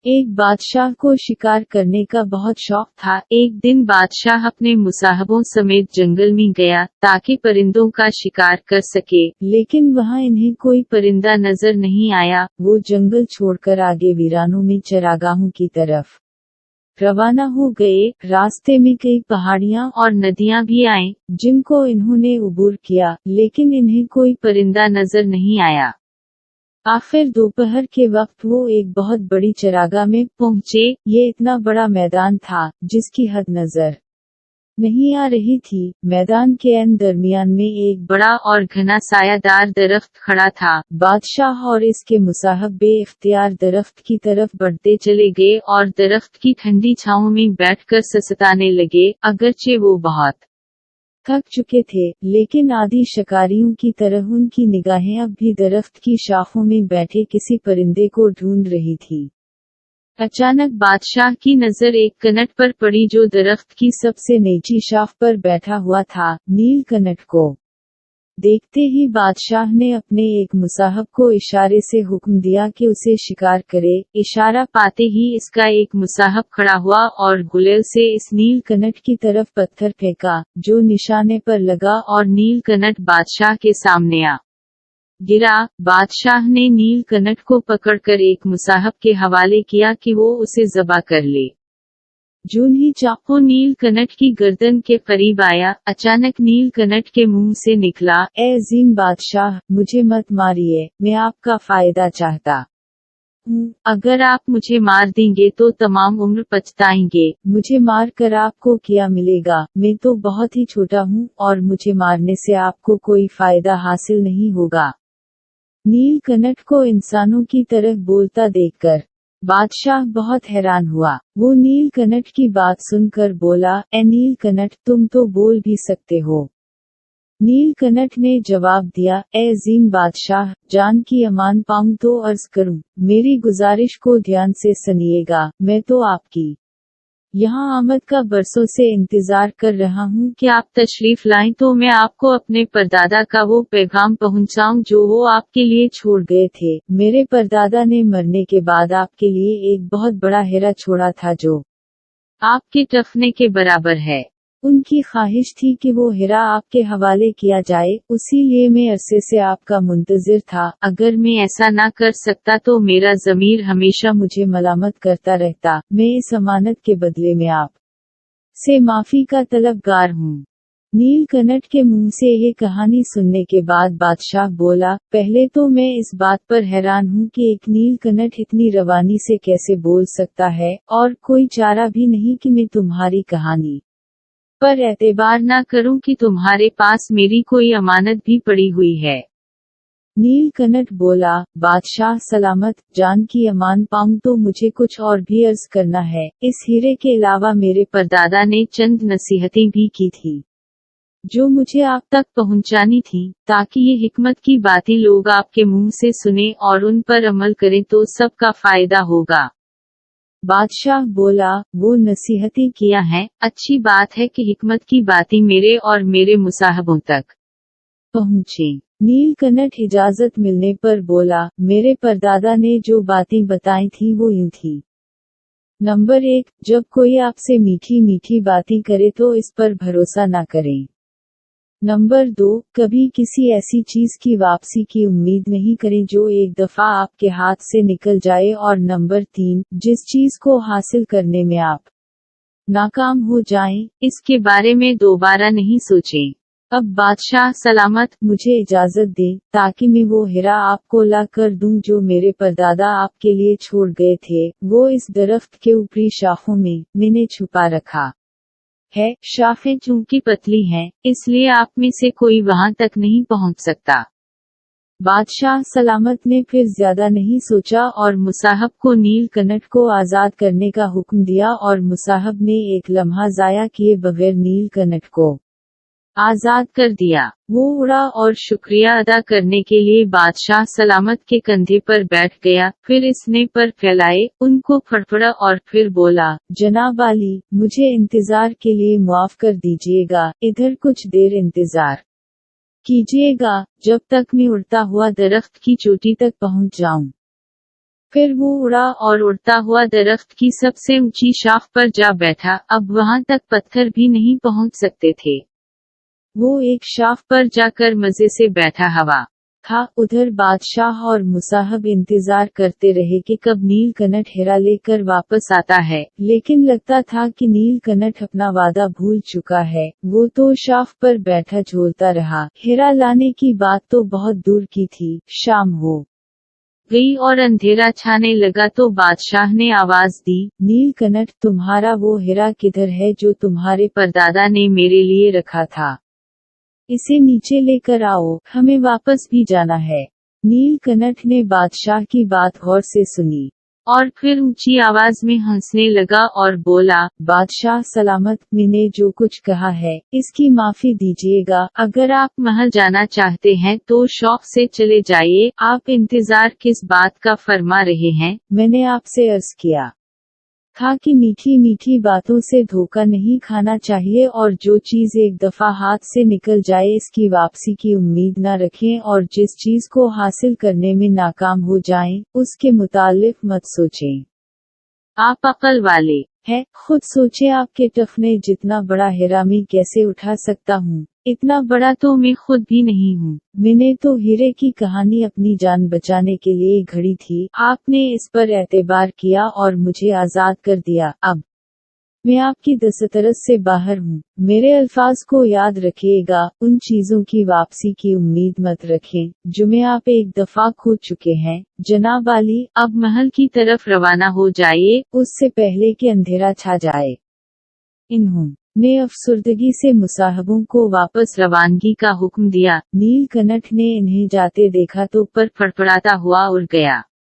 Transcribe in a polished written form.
ایک بادشاہ کو شکار کرنے کا بہت شوق تھا۔ ایک دن بادشاہ اپنے مصاحبوں سمیت جنگل میں گیا تاکہ پرندوں کا شکار کر سکے، لیکن وہاں انہیں کوئی پرندہ نظر نہیں آیا۔ وہ جنگل چھوڑ کر آگے ویرانوں میں چراگاہوں کی طرف روانہ ہو گئے۔ راستے میں کئی پہاڑیاں اور ندیاں بھی آئیں جن کو انہوں نے عبور کیا، لیکن انہیں کوئی پرندہ نظر نہیں آیا۔ آخر دوپہر کے وقت وہ ایک بہت بڑی چراگاہ میں پہنچے۔ یہ اتنا بڑا میدان تھا جس کی حد نظر نہیں آ رہی تھی۔ میدان کے درمیان میں ایک بڑا اور گھنا سایہ دار درخت کھڑا تھا۔ بادشاہ اور اس کے مصاحب بے اختیار درخت کی طرف بڑھتے چلے گئے اور درخت کی ٹھنڈی چھاؤں میں بیٹھ کر سستانے لگے۔ اگرچہ وہ بہت تھک چکے تھے، لیکن عادی شکاریوں کی طرح ان کی نگاہیں اب بھی درخت کی شاخوں میں بیٹھے کسی پرندے کو ڈھونڈ رہی تھی۔ اچانک بادشاہ کی نظر ایک کنٹ پر پڑی جو درخت کی سب سے نیچی شاخ پر بیٹھا ہوا تھا۔ نیل کنٹ کو دیکھتے ہی بادشاہ نے اپنے ایک مصاحب کو اشارے سے حکم دیا کہ اسے شکار کرے۔ اشارہ پاتے ہی اس کا ایک مصاحب کھڑا ہوا اور گلیل سے اس نیل کنٹ کی طرف پتھر پھینکا جو نشانے پر لگا اور نیل کنٹ بادشاہ کے سامنے آ گرا۔ بادشاہ نے نیل کنٹ کو پکڑ کر ایک مصاحب کے حوالے کیا کہ وہ اسے ذبح کر لے۔ جون ہی چاقو نیل کنٹ کی گردن کے قریب آیا، اچانک نیل کنٹ کے منہ سے نکلا، اے عظیم بادشاہ، مجھے مت ماریے، میں آپ کا فائدہ چاہتا ہوں۔ اگر آپ مجھے مار دیں گے تو تمام عمر پچھتائیں گے۔ مجھے مار کر آپ کو کیا ملے گا؟ میں تو بہت ہی چھوٹا ہوں اور مجھے مارنے سے آپ کو کوئی فائدہ حاصل نہیں ہوگا۔ نیل کنٹ کو انسانوں کی طرح بولتا دیکھ کر بادشاہ بہت حیران ہوا۔ وہ نیل کنٹ کی بات سن کر بولا، اے نیل کنٹ، تم تو بول بھی سکتے ہو۔ نیل کنٹ نے جواب دیا، اے عظیم بادشاہ، جان کی امان پاؤں تو عرض کروں، میری گزارش کو دھیان سے سنیے گا۔ میں تو آپ کی یہاں آمد کا برسوں سے انتظار کر رہا ہوں کہ آپ تشریف لائیں تو میں آپ کو اپنے پردادا کا وہ پیغام پہنچاؤں جو وہ آپ کے لیے چھوڑ گئے تھے۔ میرے پردادا نے مرنے کے بعد آپ کے لیے ایک بہت بڑا ہیرا چھوڑا تھا جو آپ کے دفنے کے برابر ہے۔ ان کی خواہش تھی کہ وہ ہیرا آپ کے حوالے کیا جائے، اسی لیے میں عرصے سے آپ کا منتظر تھا۔ اگر میں ایسا نہ کر سکتا تو میرا ضمیر ہمیشہ مجھے ملامت کرتا رہتا۔ میں اس امانت کے بدلے میں آپ سے معافی کا طلبگار ہوں۔ نیل کنٹ کے منہ سے یہ کہانی سننے کے بعد بادشاہ بولا، پہلے تو میں اس بات پر حیران ہوں کہ ایک نیل کنٹ اتنی روانی سے کیسے بول سکتا ہے، اور کوئی چارہ بھی نہیں کہ میں تمہاری کہانی پر اعتبار نہ کروں کہ تمہارے پاس میری کوئی امانت بھی پڑی ہوئی ہے۔ نیل کنٹ بولا، بادشاہ سلامت، جان کی امان پاؤں تو مجھے کچھ اور بھی عرض کرنا ہے۔ اس ہیرے کے علاوہ میرے پردادا نے چند نصیحتیں بھی کی تھی جو مجھے آپ تک پہنچانی تھیں، تاکہ یہ حکمت کی باتیں لوگ آپ کے منہ سے سنیں اور ان پر عمل کریں تو سب کا فائدہ ہوگا۔ بادشاہ بولا، وہ نصیحتیں کیا ہیں؟ اچھی بات ہے کہ حکمت کی باتیں میرے اور میرے مصاحبوں تک پہنچیں۔ نیل کنٹ اجازت ملنے پر بولا، میرے پردادا نے جو باتیں بتائیں تھیں وہ یوں تھیں۔ نمبر 1، جب کوئی آپ سے میٹھی میٹھی باتیں کرے تو اس پر بھروسہ نہ کریں۔ نمبر 2، کبھی کسی ایسی چیز کی واپسی کی امید نہیں کریں جو ایک دفعہ آپ کے ہاتھ سے نکل جائے۔ اور نمبر 3، جس چیز کو حاصل کرنے میں آپ ناکام ہو جائیں، اس کے بارے میں دوبارہ نہیں سوچیں۔ اب بادشاہ سلامت، مجھے اجازت دیں تاکہ میں وہ ہیرا آپ کو لا کر دوں جو میرے پردادا آپ کے لیے چھوڑ گئے تھے۔ وہ اس درخت کے اوپری شاخوں میں نے چھپا رکھا ہے۔ شاخیں چونکہ پتلی ہیں، اس لیے آپ میں سے کوئی وہاں تک نہیں پہنچ سکتا۔ بادشاہ سلامت نے پھر زیادہ نہیں سوچا اور مصاحب کو نیل کنٹ کو آزاد کرنے کا حکم دیا، اور مصاحب نے ایک لمحہ ضائع کیے بغیر نیل کنٹ کو آزاد کر دیا۔ وہ اڑا اور شکریہ ادا کرنے کے لیے بادشاہ سلامت کے کندھے پر بیٹھ گیا، پھر اس نے پر پھیلائے، ان کو پھڑپڑا اور پھر بولا، جناب عالی، مجھے انتظار کے لیے معاف کر دیجیے گا، ادھر کچھ دیر انتظار کیجیے گا جب تک میں اڑتا ہوا درخت کی چوٹی تک پہنچ جاؤں۔ پھر وہ اڑا اور اڑتا ہوا درخت کی سب سے اونچی شاخ پر جا بیٹھا۔ اب وہاں تک پتھر بھی نہیں پہنچ سکتے تھے۔ وہ ایک شاخ پر جا کر مزے سے بیٹھا ہوا تھا۔ ادھر بادشاہ اور مصاحب انتظار کرتے رہے کہ کب نیل کنٹھ ہیرا لے کر واپس آتا ہے، لیکن لگتا تھا کہ نیل کنٹھ اپنا وعدہ بھول چکا ہے۔ وہ تو شاخ پر بیٹھا جھولتا رہا۔ ہیرا لانے کی بات تو بہت دور کی تھی۔ شام ہو گئی اور اندھیرا چھانے لگا تو بادشاہ نے آواز دی، نیل کنٹھ، تمہارا وہ ہیرا کدھر ہے جو تمہارے پردادا نے میرے لیے رکھا تھا؟ اسے نیچے لے کر آؤ، ہمیں واپس بھی جانا ہے۔ نیل کنٹھ نے بادشاہ کی بات غور سے سنی اور پھر اونچی آواز میں ہنسنے لگا اور بولا، بادشاہ سلامت، میں نے جو کچھ کہا ہے اس کی معافی دیجیے گا۔ اگر آپ محل جانا چاہتے ہیں تو شوق سے چلے جائیے۔ آپ انتظار کس بات کا فرما رہے ہیں؟ میں نے آپ سے عرض کیا تھا کہ میٹھی میٹھی باتوں سے دھوکہ نہیں کھانا چاہیے، اور جو چیز ایک دفعہ ہاتھ سے نکل جائے اس کی واپسی کی امید نہ رکھیں، اور جس چیز کو حاصل کرنے میں ناکام ہو جائیں اس کے متعلق مت سوچیں۔ آپ عقل والے ہیں، خود سوچیں آپ کے ٹفنے جتنا بڑا ہیرا میں کیسے اٹھا سکتا ہوں؟ اتنا بڑا تو میں خود بھی نہیں ہوں۔ میں نے تو ہیرے کی کہانی اپنی جان بچانے کے لیے گھڑی تھی۔ آپ نے اس پر اعتبار کیا اور مجھے آزاد کر دیا۔ اب میں آپ کی دسترس سے باہر ہوں۔ میرے الفاظ کو یاد رکھیے گا، ان چیزوں کی واپسی کی امید مت رکھیں جو میں آپ ایک دفعہ کھو چکے ہیں۔ جناب عالی، اب محل کی طرف روانہ ہو جائیے، اس سے پہلے کہ اندھیرا چھا جائے۔ انہوں نے افسردگی سے مصاحبوں کو واپس روانگی کا حکم دیا۔ نیل کنٹھ نے انہیں جاتے دیکھا تو پر فڑفڑاتا ہوا اڑ گیا۔